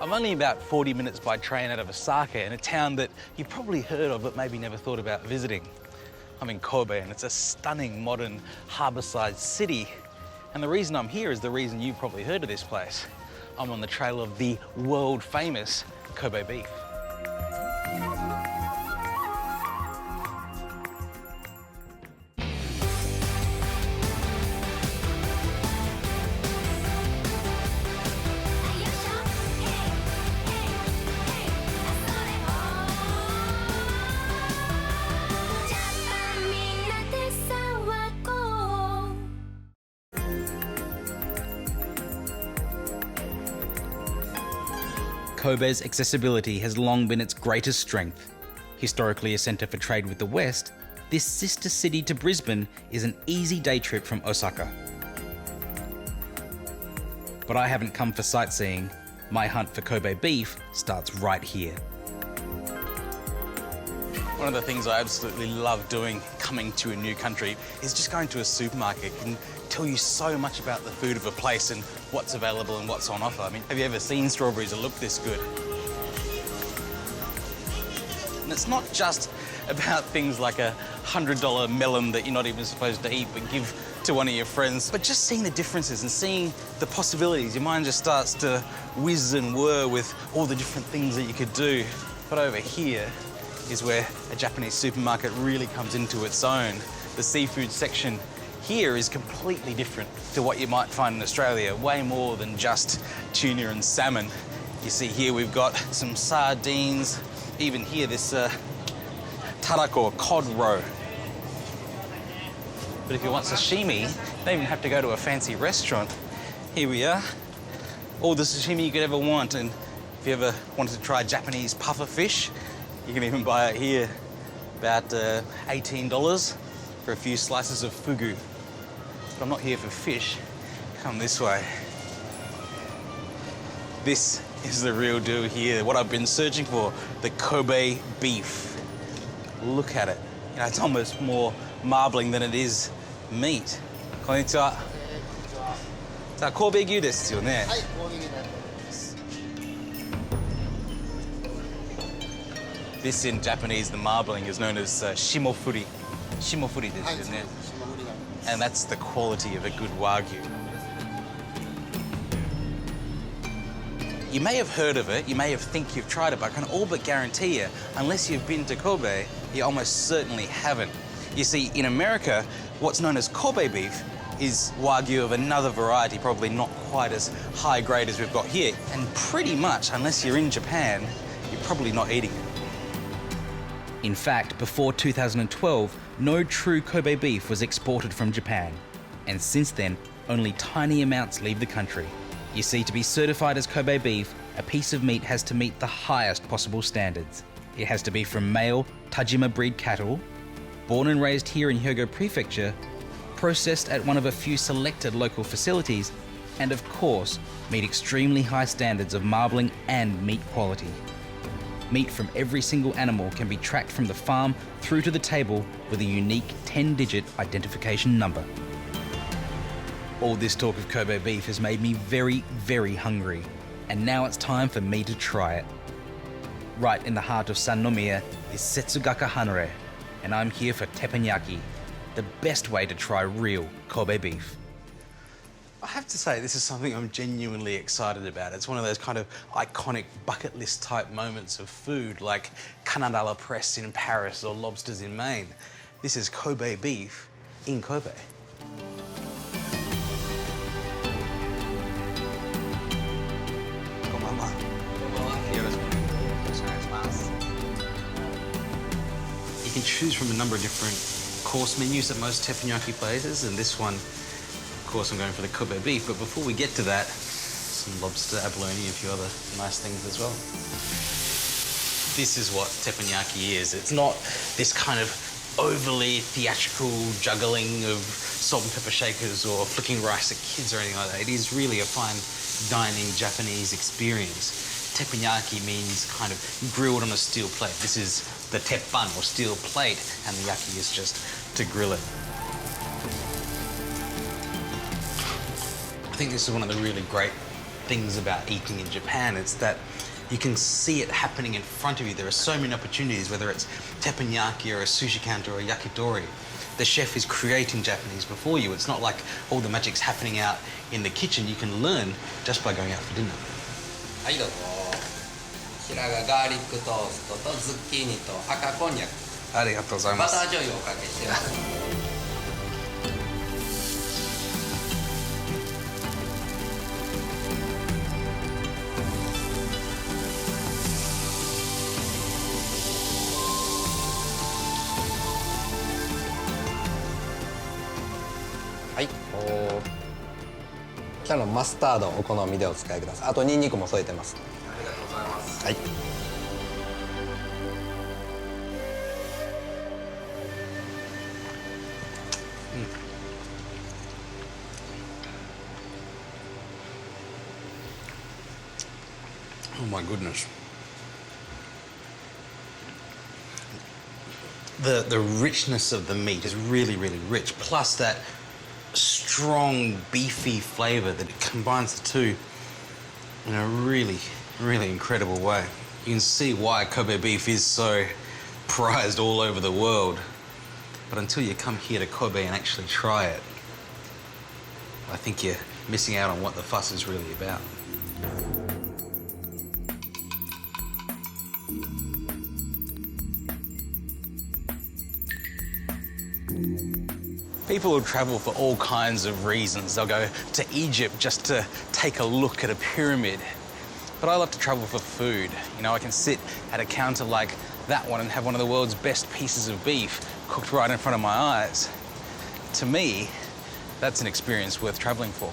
I'm only about 40 minutes by train out of Osaka, in a town that you've probably heard of but maybe never thought about visiting. I'm in Kobe, and it's a stunning modern harbour-side city. And the reason I'm here is the reason you've probably heard of this place. I'm on the trail of the world-famous Kobe beef. Kobe's accessibility has long been its greatest strength. Historically a centre for trade with the West, this sister city to Brisbane is an easy day trip from Osaka. But I haven't come for sightseeing. My hunt for Kobe beef starts right here. One of the things I absolutely love doing coming to a new country is just going to a supermarket. It can tell you so much about the food of a place and what's available and what's on offer. I mean, have you ever seen strawberries that look this good? And it's not just about things like a $100 melon that you're not even supposed to eat but give to one of your friends, but just seeing the differences and seeing the possibilities. Your mind just starts to whiz and whir with all the different things that you could do. But over here is where a Japanese supermarket really comes into its own. The seafood section here is completely different to what you might find in Australia, way more than just tuna and salmon. You see here we've got some sardines, even here this tarako or cod roe. But if you want sashimi, you don't even have to go to a fancy restaurant. Here we are, all the sashimi you could ever want. And if you ever wanted to try Japanese puffer fish, you can even buy it here, about $18 for a few slices of fugu. But I'm not here for fish. Come this way. This is the real deal here, what I've been searching for, the Kobe beef. Look at it. You know, it's almost more marbling than it is meat. Konnichiwa. さあ、神戸牛ですよね。はい、神戸牛になってます。This in Japanese, the marbling is known as shimofuri. Shimofuri desuよね。And that's the quality of a good Wagyu. You may have heard of it, you may have think you've tried it, but I can all but guarantee you, unless you've been to Kobe, you almost certainly haven't. You see, in America, what's known as Kobe beef is Wagyu of another variety, probably not quite as high grade as we've got here. And pretty much, unless you're in Japan, you're probably not eating it. In fact, before 2012, no true Kobe beef was exported from Japan. And since then, only tiny amounts leave the country. You see, to be certified as Kobe beef, a piece of meat has to meet the highest possible standards. It has to be from male Tajima breed cattle, born and raised here in Hyogo Prefecture, processed at one of a few selected local facilities, and of course, meet extremely high standards of marbling and meat quality. Meat from every single animal can be tracked from the farm through to the table with a unique 10-digit identification number. All this talk of Kobe beef has made me very, very hungry, and now it's time for me to try it. Right in the heart of Sannomiya is Setsugaka Hanare, and I'm here for teppanyaki, the best way to try real Kobe beef. I have to say, this is something I'm genuinely excited about. It's one of those kind of iconic bucket list type moments of food, like Canard à la Presse in Paris or lobsters in Maine. This is Kobe beef in Kobe. You can choose from a number of different course menus at most teppanyaki places, and this one, of course, I'm going for the Kobe beef. But before we get to that, some lobster, abalone, a few other nice things as well. This is what teppanyaki is. It's not this kind of overly theatrical juggling of salt and pepper shakers or flicking rice at kids or anything like that. It is really a fine dining Japanese experience. Teppanyaki means kind of grilled on a steel plate. This is the teppan, or steel plate, and the yaki is just to grill it. I think this is one of the really great things about eating in Japan. It's that You can see it happening in front of you. There are so many opportunities, whether it's teppanyaki or a sushi counter or a yakitori. The chef is creating Japanese before you. It's not like all the magic's happening out in the kitchen. You can learn just by going out for dinner. はいどうぞ。こちらがガーリックトーストとズッキーニと赤こんにゃく。ありがとうございます。バター醤油をおかけしてます。はい、キャノンマスタードをお好みでお使いください。あとニンニクも添えてます。ありがとうございます。はい。Oh my goodness. The richness of the meat is really, really rich. Plus that strong beefy flavour that it combines the two in a really, really incredible way. You can see why Kobe beef is so prized all over the world. But until you come here to Kobe and actually try it, I think you're missing out on what the fuss is really about. People will travel for all kinds of reasons. They'll go to Egypt just to take a look at a pyramid. But I love to travel for food. You know, I can sit at a counter like that one and have one of the world's best pieces of beef cooked right in front of my eyes. To me, that's an experience worth traveling for.